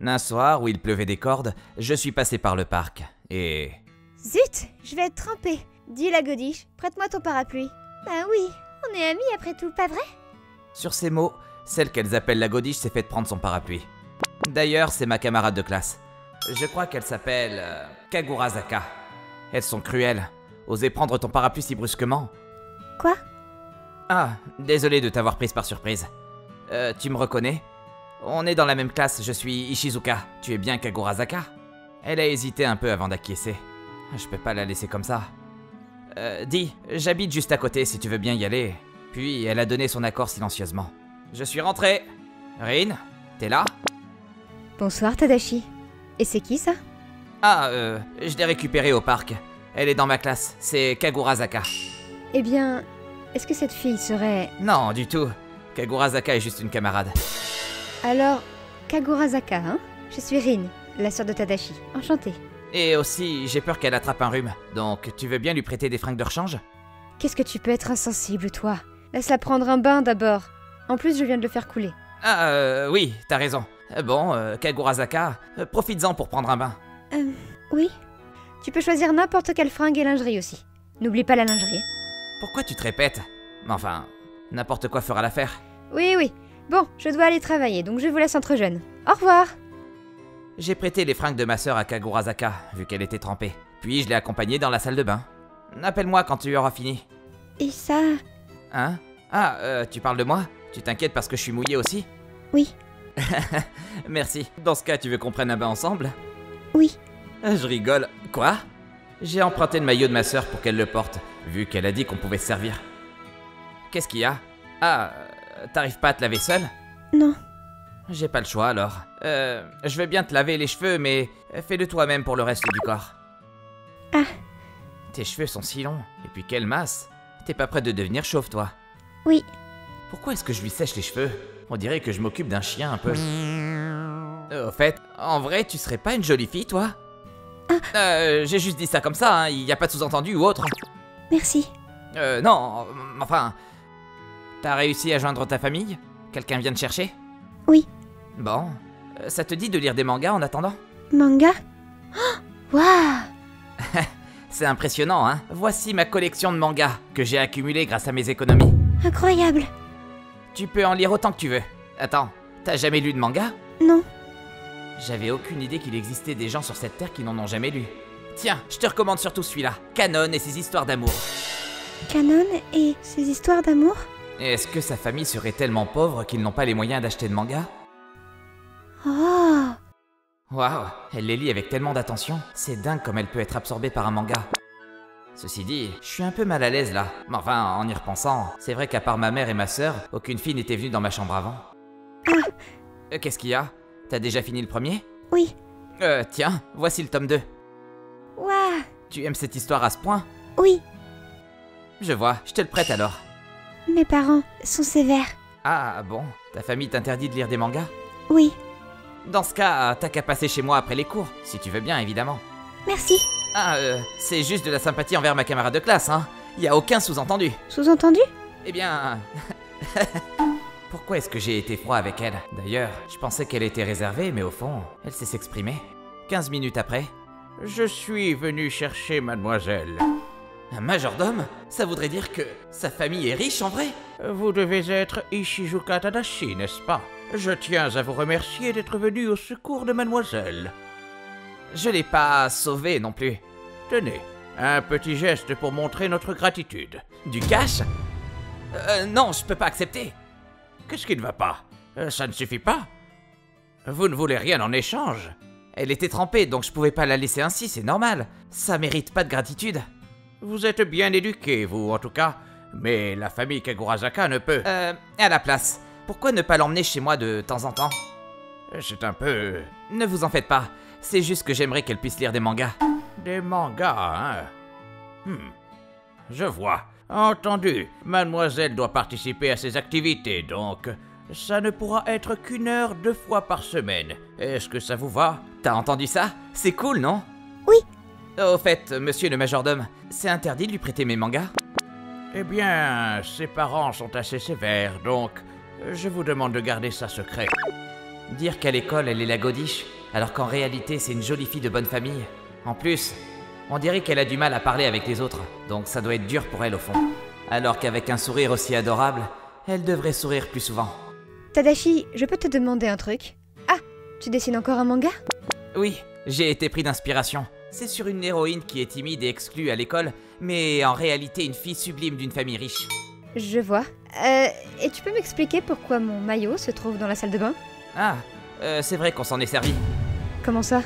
Un soir où il pleuvait des cordes, je suis passé par le parc, et... Zut, je vais être trempée. Dis la godiche, prête-moi ton parapluie. Bah oui, on est amis après tout, pas vrai? Sur ces mots, celle qu'elles appellent la godiche s'est fait prendre son parapluie. D'ailleurs, c'est ma camarade de classe. Je crois qu'elle s'appelle... Kagurazaka. Elles sont cruelles. Oser prendre ton parapluie si brusquement. Quoi? Ah, désolé de t'avoir prise par surprise. Tu me reconnais? On est dans la même classe, je suis Ishizuka. Tu es bien Kagurazaka? Elle a hésité un peu avant d'acquiescer. Je peux pas la laisser comme ça. Dis, j'habite juste à côté si tu veux bien y aller. Puis elle a donné son accord silencieusement. Je suis rentré. Rin, t'es là? Bonsoir Tadashi. Et c'est qui ça? Ah, je l'ai récupérée au parc. Elle est dans ma classe, c'est Kagurazaka. Eh bien, est-ce que cette fille serait... Non, du tout. Kagurazaka est juste une camarade. Alors, Kagurazaka, hein? Je suis Rin, la sœur de Tadashi. Enchantée. Et aussi, j'ai peur qu'elle attrape un rhume. Donc, tu veux bien lui prêter des fringues de rechange? Qu'est-ce que tu peux être insensible, toi? Laisse-la prendre un bain d'abord. En plus, je viens de le faire couler. Ah, oui, t'as raison. Bon, Kagurazaka, profites-en pour prendre un bain. Oui. Tu peux choisir n'importe quelle fringue et lingerie aussi. N'oublie pas la lingerie. Pourquoi tu te répètes? Enfin, n'importe quoi fera l'affaire. Oui, oui. Bon, je dois aller travailler, donc je vous laisse entre jeunes. Au revoir. J'ai prêté les fringues de ma sœur à Kagurazaka, vu qu'elle était trempée. Puis je l'ai accompagnée dans la salle de bain. Appelle-moi quand tu auras fini. Et ça... Hein? Ah, tu parles de moi? Tu t'inquiètes parce que je suis mouillé aussi? Oui. Merci. Dans ce cas, tu veux qu'on prenne un bain ensemble? Oui. Je rigole. Quoi? J'ai emprunté le maillot de ma sœur pour qu'elle le porte, vu qu'elle a dit qu'on pouvait se servir. Qu'est-ce qu'il y a? Ah, t'arrives pas à te laver seule? Non. J'ai pas le choix alors. Je veux bien te laver les cheveux, mais fais-le toi-même pour le reste du corps. Ah. Tes cheveux sont si longs, et puis quelle masse. T'es pas prête de devenir chauve, toi? Oui. Pourquoi est-ce que je lui sèche les cheveux? On dirait que je m'occupe d'un chien un peu. Au fait, en vrai, tu serais pas une jolie fille, toi? J'ai juste dit ça comme ça, hein, y a pas de sous-entendu ou autre. Merci. Non, enfin... T'as réussi à joindre ta famille? Quelqu'un vient te chercher? Oui. Bon, ça te dit de lire des mangas en attendant? Manga? Oh, waouh! C'est impressionnant, hein? Voici ma collection de mangas que j'ai accumulée grâce à mes économies. Incroyable. Tu peux en lire autant que tu veux. Attends, t'as jamais lu de manga? Non. J'avais aucune idée qu'il existait des gens sur cette terre qui n'en ont jamais lu. Tiens, je te recommande surtout celui-là, Kanon et ses histoires d'amour. Kanon et ses histoires d'amour? Est-ce que sa famille serait tellement pauvre qu'ils n'ont pas les moyens d'acheter de manga? Oh! Waouh, elle les lit avec tellement d'attention, c'est dingue comme elle peut être absorbée par un manga. Ceci dit, je suis un peu mal à l'aise là. Mais enfin, en y repensant, c'est vrai qu'à part ma mère et ma sœur, aucune fille n'était venue dans ma chambre avant. Ah! Qu'est-ce qu'il y a? T'as déjà fini le premier? Oui. Tiens, voici le tome 2. Waouh! Tu aimes cette histoire à ce point? Oui. Je vois, je te le prête alors. Mes parents sont sévères. Ah bon, ta famille t'interdit de lire des mangas? Oui. Dans ce cas, t'as qu'à passer chez moi après les cours, si tu veux bien évidemment. Merci. Ah, c'est juste de la sympathie envers ma camarade de classe, hein. Y a aucun sous-entendu. Sous-entendu? Eh bien... Pourquoi est-ce que j'ai été froid avec elle? D'ailleurs, je pensais qu'elle était réservée, mais au fond, elle sait s'exprimer. 15 minutes après... Je suis venu chercher mademoiselle. Un majordome? Ça voudrait dire que sa famille est riche en vrai? Vous devez être Ishizuka Tadashi, n'est-ce pas? Je tiens à vous remercier d'être venu au secours de mademoiselle. Je l'ai pas sauvée non plus. Tenez, un petit geste pour montrer notre gratitude. Du cash? Non, je peux pas accepter. Qu'est-ce qui ne va pas? Ça ne suffit pas? Vous ne voulez rien en échange? Elle était trempée, donc je pouvais pas la laisser ainsi, c'est normal. Ça mérite pas de gratitude. Vous êtes bien éduqué, vous, en tout cas. Mais la famille Kagurazaka ne peut... à la place. Pourquoi ne pas l'emmener chez moi de temps en temps? C'est un peu... Ne vous en faites pas. C'est juste que j'aimerais qu'elle puisse lire des mangas. Des mangas, hein? Je vois. Entendu. Mademoiselle doit participer à ces activités, donc... Ça ne pourra être qu'1 heure 2 fois par semaine. Est-ce que ça vous va? T'as entendu ça? C'est cool, non? Oui. Au fait, monsieur le majordome, c'est interdit de lui prêter mes mangas? Eh bien, ses parents sont assez sévères, donc je vous demande de garder ça secret. Dire qu'à l'école elle est la godiche, alors qu'en réalité c'est une jolie fille de bonne famille. En plus, on dirait qu'elle a du mal à parler avec les autres, donc ça doit être dur pour elle au fond. Alors qu'avec un sourire aussi adorable, elle devrait sourire plus souvent. Tadashi, je peux te demander un truc? Ah, tu dessines encore un manga? Oui, j'ai été pris d'inspiration. C'est sur une héroïne qui est timide et exclue à l'école, mais en réalité une fille sublime d'une famille riche. Je vois. Et tu peux m'expliquer pourquoi mon maillot se trouve dans la salle de bain? Ah, c'est vrai qu'on s'en est servi. Comment ça?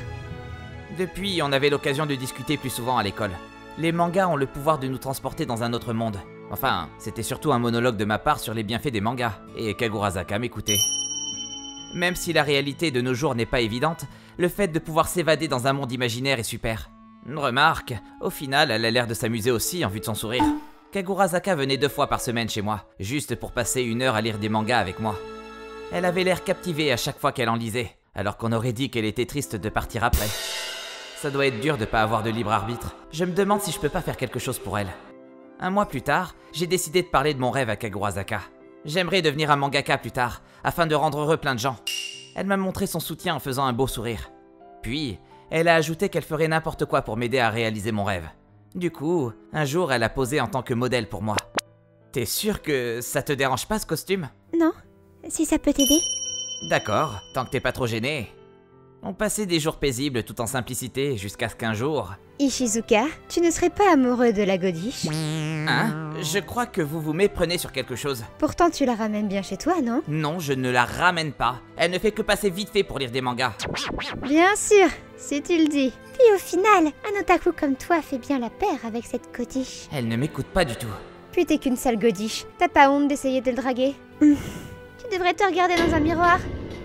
Depuis, on avait l'occasion de discuter plus souvent à l'école. Les mangas ont le pouvoir de nous transporter dans un autre monde. Enfin, c'était surtout un monologue de ma part sur les bienfaits des mangas, et Kagurazaka m'écoutait. Même si la réalité de nos jours n'est pas évidente, le fait de pouvoir s'évader dans un monde imaginaire est super. Remarque, au final, elle a l'air de s'amuser aussi en vue de son sourire. Kagurazaka venait 2 fois par semaine chez moi, juste pour passer 1 heure à lire des mangas avec moi. Elle avait l'air captivée à chaque fois qu'elle en lisait, alors qu'on aurait dit qu'elle était triste de partir après. Ça doit être dur de pas avoir de libre arbitre. Je me demande si je peux pas faire quelque chose pour elle. 1 mois plus tard, j'ai décidé de parler de mon rêve à Kagurazaka. J'aimerais devenir un mangaka plus tard, afin de rendre heureux plein de gens. Elle m'a montré son soutien en faisant un beau sourire. Puis, elle a ajouté qu'elle ferait n'importe quoi pour m'aider à réaliser mon rêve. Du coup, un jour, elle a posé en tant que modèle pour moi. T'es sûr que ça te dérange pas ce costume? Non. Si ça peut t'aider? D'accord, tant que t'es pas trop gêné. On passait des jours paisibles tout en simplicité jusqu'à ce qu'un jour... Ishizuka, tu ne serais pas amoureux de la godiche? Hein? Je crois que vous vous méprenez sur quelque chose. Pourtant tu la ramènes bien chez toi, non? Non, je ne la ramène pas. Elle ne fait que passer vite fait pour lire des mangas. Bien sûr, si tu le dis. Puis au final, un otaku comme toi fait bien la paire avec cette godiche. Elle ne m'écoute pas du tout. Puis t'es qu'une sale godiche. T'as pas honte d'essayer de le draguer? Tu devrais te regarder dans un miroir.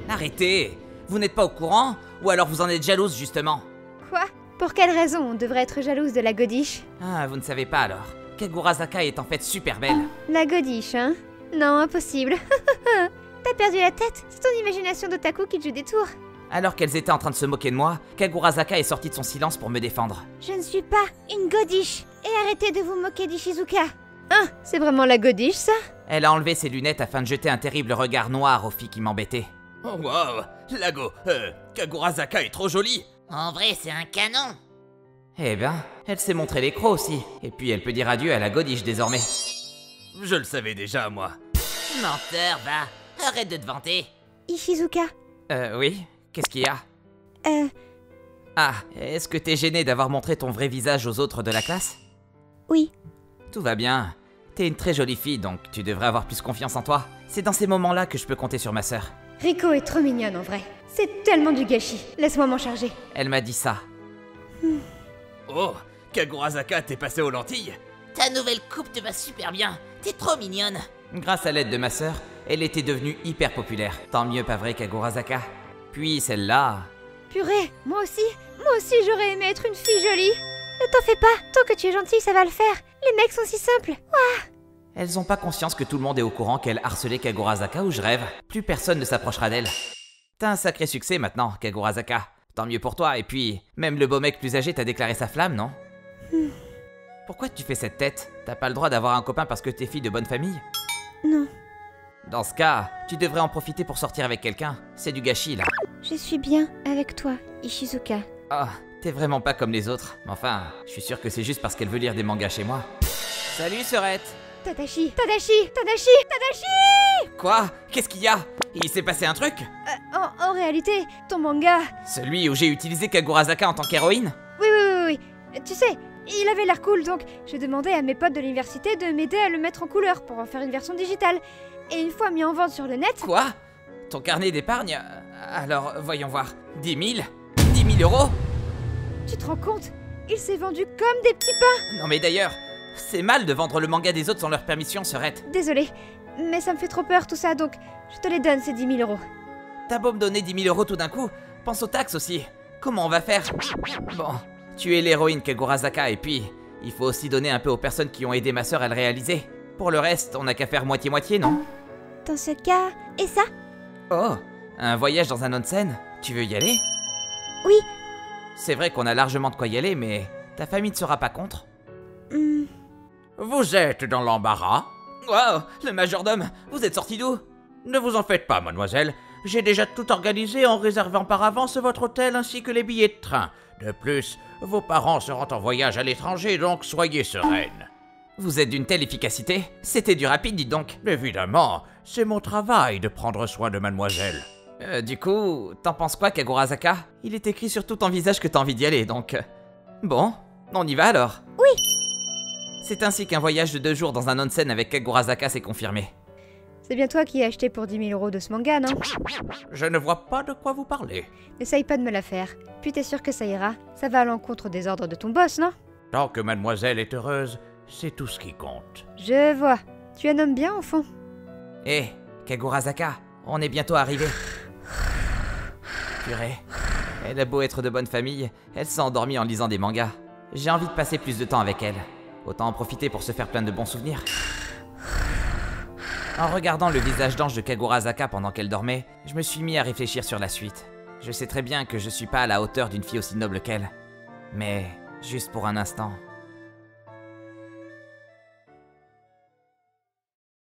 Arrêtez! Vous n'êtes pas au courant? Ou alors vous en êtes jalouse justement? Quoi? Pour quelle raison on devrait être jalouse de la godiche? Ah, vous ne savez pas alors. Kagurazaka est en fait super belle. La godiche, hein? Non, impossible. T'as perdu la tête? C'est ton imagination d'otaku qui te joue des tours. Alors qu'elles étaient en train de se moquer de moi, Kagurazaka est sortie de son silence pour me défendre. Je ne suis pas une godiche. Et arrêtez de vous moquer d'Ishizuka. Hein? C'est vraiment la godiche, ça? Elle a enlevé ses lunettes afin de jeter un terrible regard noir aux filles qui m'embêtaient. Oh wow, Kagurazaka est trop jolie. En vrai, c'est un canon. Eh ben, elle s'est montré les crocs aussi. Et puis elle peut dire adieu à la godiche désormais. Je le savais déjà, moi. Menteur, va. Arrête de te vanter. Ishizuka. Oui? Qu'est-ce qu'il y a? Ah, est-ce que t'es gêné d'avoir montré ton vrai visage aux autres de la classe? Oui. Tout va bien. T'es une très jolie fille, donc tu devrais avoir plus confiance en toi. C'est dans ces moments-là que je peux compter sur ma sœur. Riko est trop mignonne en vrai. C'est tellement du gâchis. Laisse-moi m'en charger. Elle m'a dit ça. Oh, Kagurazaka, t'es passé aux lentilles? Ta nouvelle coupe te va super bien. T'es trop mignonne. Grâce à l'aide de ma sœur, elle était devenue hyper populaire. Tant mieux, pas vrai, Kagurazaka? Puis celle-là... Purée, moi aussi j'aurais aimé être une fille jolie. Ne t'en fais pas, tant que tu es gentille, ça va le faire. Les mecs sont si simples. Ouah. Elles ont pas conscience que tout le monde est au courant qu'elle harcelait Kagurazaka ou je rêve. Plus personne ne s'approchera d'elle. T'as un sacré succès maintenant, Kagurazaka. Tant mieux pour toi, et puis, même le beau mec plus âgé t'a déclaré sa flamme, non? Pourquoi tu fais cette tête? T'as pas le droit d'avoir un copain parce que t'es fille de bonne famille? Non, Dans ce cas, tu devrais en profiter pour sortir avec quelqu'un. C'est du gâchis, là. je suis bien avec toi, Ishizuka. Ah, t'es vraiment pas comme les autres. Mais enfin, je suis sûr que c'est juste parce qu'elle veut lire des mangas chez moi. Salut, sœurette! Tadashi. Quoi? Qu'est-ce qu'il y a? Il s'est passé un truc? En réalité, ton manga... Celui où j'ai utilisé Kagurazaka en tant qu'héroïne? Oui. Tu sais, il avait l'air cool, donc je demandais à mes potes de l'université de m'aider à le mettre en couleur pour en faire une version digitale. Et une fois mis en vente sur le net... Quoi? Ton carnet d'épargne? Alors, voyons voir. 10 000? 10 000 euros? Tu te rends compte? Il s'est vendu comme des petits pains. Non mais d'ailleurs, c'est mal de vendre le manga des autres sans leur permission, sœurette. Désolée, mais ça me fait trop peur tout ça, donc je te les donne ces 10 000 euros. T'as beau me donner 10 000 euros tout d'un coup, pense aux taxes aussi. Comment on va faire? Bon, tu es l'héroïne Kagurazaka et puis, il faut aussi donner un peu aux personnes qui ont aidé ma sœur à le réaliser. Pour le reste, on n'a qu'à faire moitié-moitié, non? Dans ce cas... Et ça? Oh, un voyage dans un onsen? Tu veux y aller? Oui. C'est vrai qu'on a largement de quoi y aller, mais ta famille ne sera pas contre? Vous êtes dans l'embarras? Wow, le majordome, vous êtes sorti d'où? Ne vous en faites pas, mademoiselle. J'ai déjà tout organisé en réservant par avance votre hôtel ainsi que les billets de train. De plus, vos parents seront en voyage à l'étranger, donc soyez sereine. Vous êtes d'une telle efficacité? C'était du rapide, dites donc. Évidemment, c'est mon travail de prendre soin de mademoiselle. Du coup, t'en penses quoi, Kagurazaka? Il est écrit sur tout ton visage que t'as envie d'y aller, donc... Bon, on y va alors? Oui. C'est ainsi qu'un voyage de 2 jours dans un onsen avec Kagurazaka s'est confirmé. C'est bien toi qui as acheté pour 10 000 € de ce manga, non? Je ne vois pas de quoi vous parlez. N'essaye pas de me la faire. Puis t'es sûr que ça ira? Ça va à l'encontre des ordres de ton boss, non? Tant que mademoiselle est heureuse, c'est tout ce qui compte. Je vois. Tu un homme bien, au fond. Hé, Kagurazaka, on est bientôt arrivé. Purée, elle a beau être de bonne famille, elle s'est endormie en lisant des mangas. J'ai envie de passer plus de temps avec elle. Autant en profiter pour se faire plein de bons souvenirs. En regardant le visage d'ange de Kagurazaka pendant qu'elle dormait, je me suis mis à réfléchir sur la suite. Je sais très bien que je suis pas à la hauteur d'une fille aussi noble qu'elle. Mais, juste pour un instant,